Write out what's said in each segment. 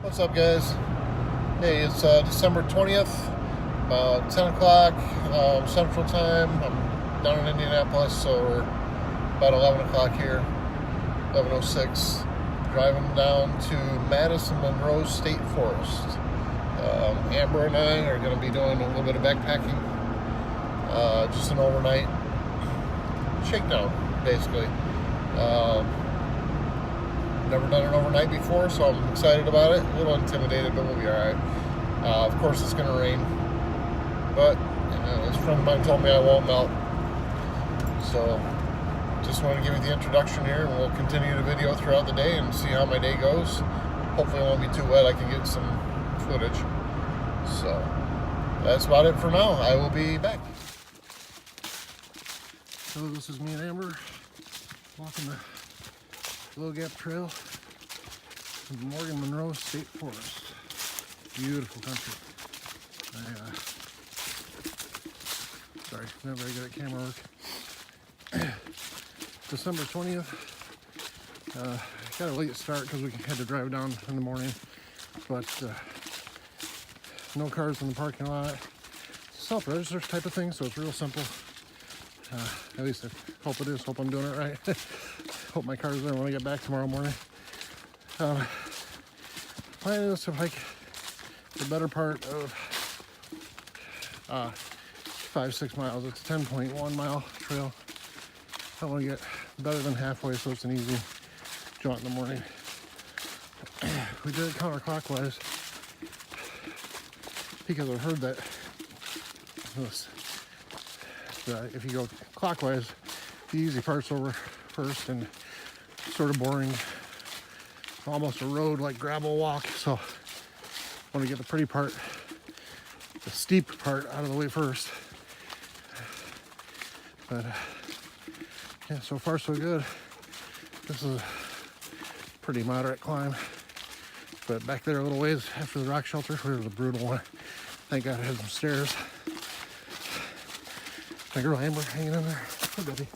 What's up, guys? Hey, it's December 20th, about 10 o'clock Central Time. I'm down in Indianapolis, so we're about 11 o'clock here, 11:06. Driving down to Madison Monroe State Forest. Amber and I are going to be doing a little bit of backpacking, just an overnight shakedown, basically. Never done an overnight before, so I'm excited about it. A little intimidated, but we'll be alright. Of course, it's going to rain, but this friend of mine told me I won't melt. So, just wanted to give you the introduction here, and we'll continue the video throughout the day and see how my day goes. Hopefully, it won't be too wet. I can get some footage. So, that's about it for now. I will be back. So, this is me and Amber walking the Low Gap Trail in Monroe State Forest. Beautiful country. Sorry, not very good at camera work. December 20th. Got a late start because we had to drive down in the morning, but no cars in the parking lot. Self-register type of thing, so it's real simple. At least I hope it is. Hope I'm doing it right. Hope my car's there when I get back tomorrow morning. Plan is to hike the better part of 5-6 miles. It's a 10.1 mile trail. I want to get better than halfway, so it's an easy jaunt in the morning. We did it counterclockwise because I've heard that if you go clockwise, the easy part's over first and sort of boring, almost a road like gravel walk. So I want to get the pretty part, the steep part out of the way first. But yeah, so far so good. This is a pretty moderate climb, but back there a little ways after the rock shelter, where was a brutal one. Thank God I had some stairs. My girl Amber hanging in there. Oh, Debbie.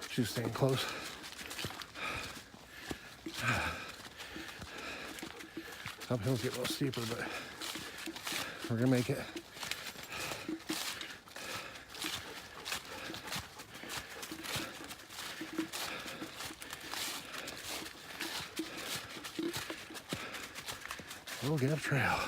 She's staying close. Some hills get a little steeper, but we're gonna make it. Low Gap Trail.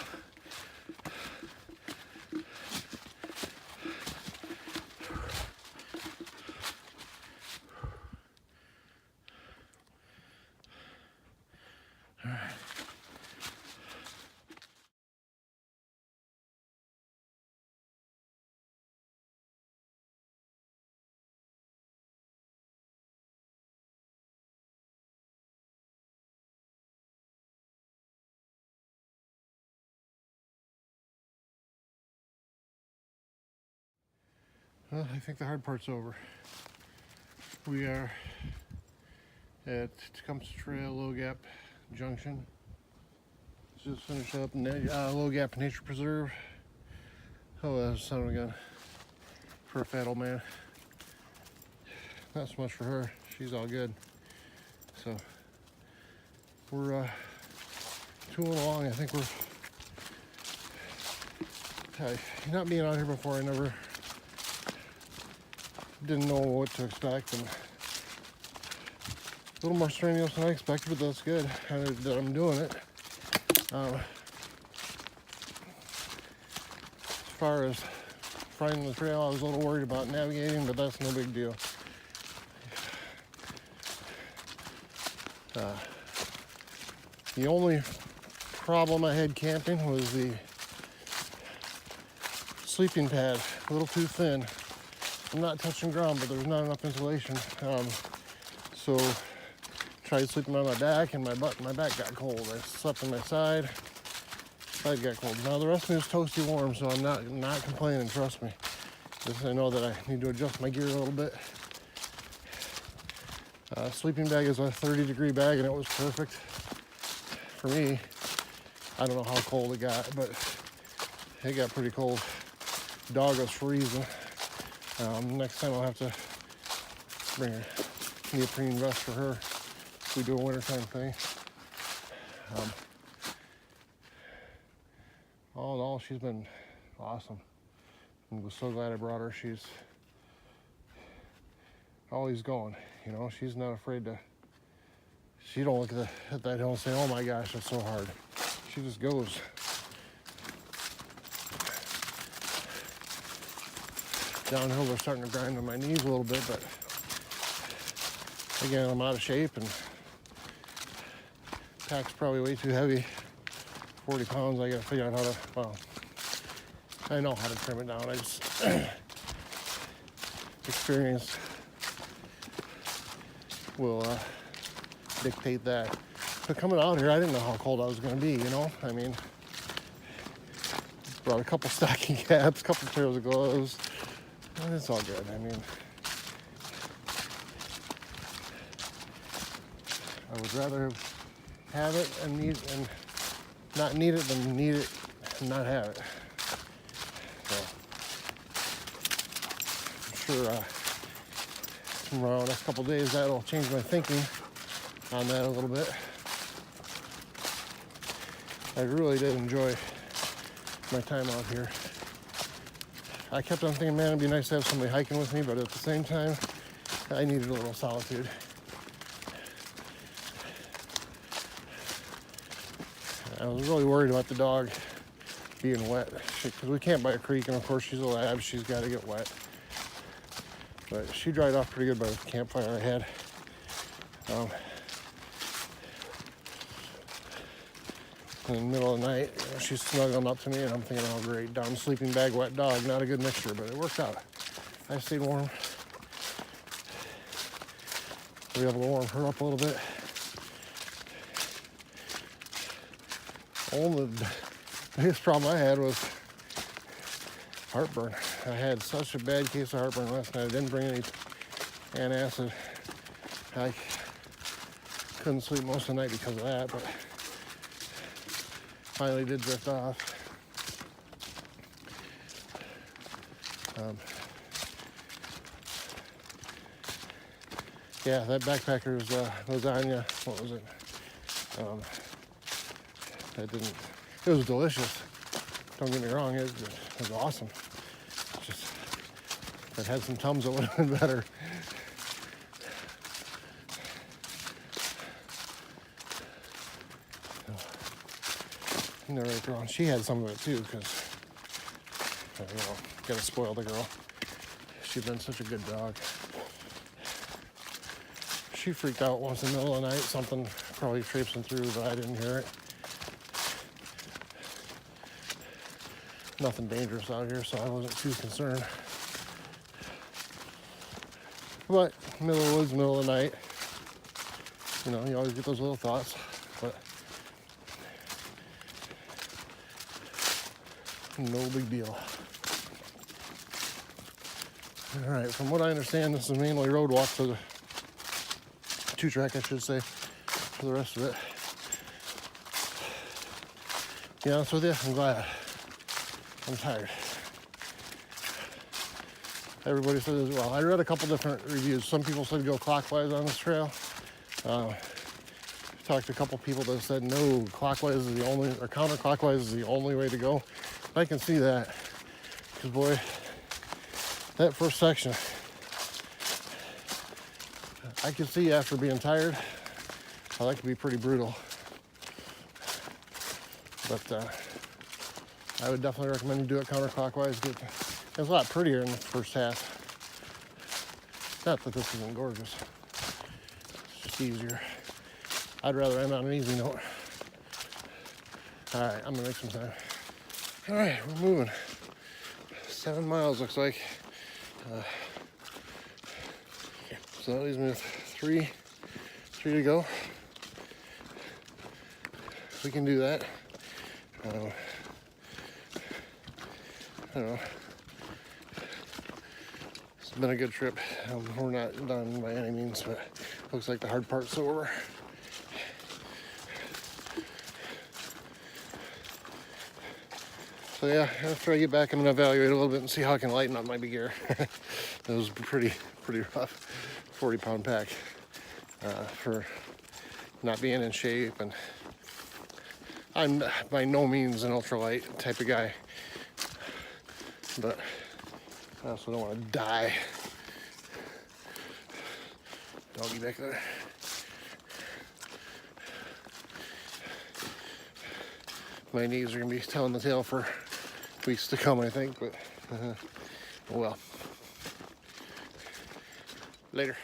Well, I think the hard part's over. We are at Tecumseh Trail Low Gap Junction. Just finished up Low Gap Nature Preserve. Oh, that's sounding good for a fat old man. Not so much for her. She's all good. So we're tooling along. I think we're not being out here before. I never didn't know what to expect, and a little more strenuous than I expected, but that's good that I'm doing it. As far as finding the trail, I was a little worried about navigating, but that's no big deal. The only problem I had camping was the sleeping pad, a little too thin. I'm not touching ground, but there's not enough insulation. So tried sleeping on my back, and my butt and my back got cold. I slept on my side got cold. Now the rest of me is toasty warm, so I'm not complaining, trust me. Just I know that I need to adjust my gear a little bit. Sleeping bag is a 30-degree bag, and it was perfect for me. I don't know how cold it got, but it got pretty cold. Dog was freezing. Next time I'll have to bring a neoprene vest for her. we do a wintertime thing. All in all, she's been awesome. I'm so glad I brought her. She's always going, you know. She's not afraid to. She don't look at that hill and say, "Oh my gosh, that's so hard." She just goes. Downhill, they're starting to grind on my knees a little bit, but again, I'm out of shape and pack's probably way too heavy. 40 pounds, I gotta figure out how to, well, I know how to trim it down. I just experience will dictate that. But coming out here, I didn't know how cold I was gonna be, you know? I mean, brought a couple stocking caps, a couple pairs of gloves, and it's all good. I mean, I would rather have it and not need it than need it and not have it. So I'm sure tomorrow, next couple days, that'll change my thinking on that a little bit. I really did enjoy my time out here. I kept on thinking, man, it'd be nice to have somebody hiking with me, but at the same time, I needed a little solitude. I was really worried about the dog being wet because we camp by a creek, and of course she's a lab, she's got to get wet. But she dried off pretty good by the campfire I had. In the middle of the night, you know, she's snuggling up to me, and I'm thinking, oh great, down sleeping bag, wet dog, not a good mixture, but it worked out. I stayed warm. We were able to warm her up a little bit. Only the biggest problem I had was heartburn. I had such a bad case of heartburn last night. I didn't bring any antacid. I couldn't sleep most of the night because of that, but finally did drift off. Yeah, that backpacker's lasagna, what was it? It was delicious. Don't get me wrong, it was awesome. Just, if it had some Tums, it would have been better. Right wrong. She had some of it too, because you know, gotta spoil the girl. She's been such a good dog. She freaked out once in the middle of the night, something probably traipsing through, but I didn't hear it. Nothing dangerous out here, so I wasn't too concerned. But middle of the woods, middle of the night, you know, you always get those little thoughts, but no big deal. All right, from what I understand, this is mainly road walk for the two-track, I should say, for the rest of it. To be honest with you, I'm glad. I'm tired. Everybody says, well, I read a couple different reviews. Some people said go clockwise on this trail. Talked to a couple people that said no, clockwise is the only, or counterclockwise is the only way to go. I can see that, because boy, that first section, I can see after being tired, how that can be pretty brutal. But I would definitely recommend you do it counterclockwise. It's a lot prettier in the first half. Not that this isn't gorgeous, it's just easier. I'd rather end on an easy note. All right, I'm gonna make some time. All right, we're moving. 7 miles looks like. So that leaves me with three to go. We can do that. I don't know. It's been a good trip. We're not done by any means, but looks like the hard part's over. So yeah, after I get back, I'm gonna evaluate a little bit and see how I can lighten up my gear. It was pretty rough, 40-pound pack for not being in shape, and I'm by no means an ultralight type of guy, but I also don't want to die. Doggy back there. My knees are gonna be telling the tale for weeks to come, I think, but oh well. Later.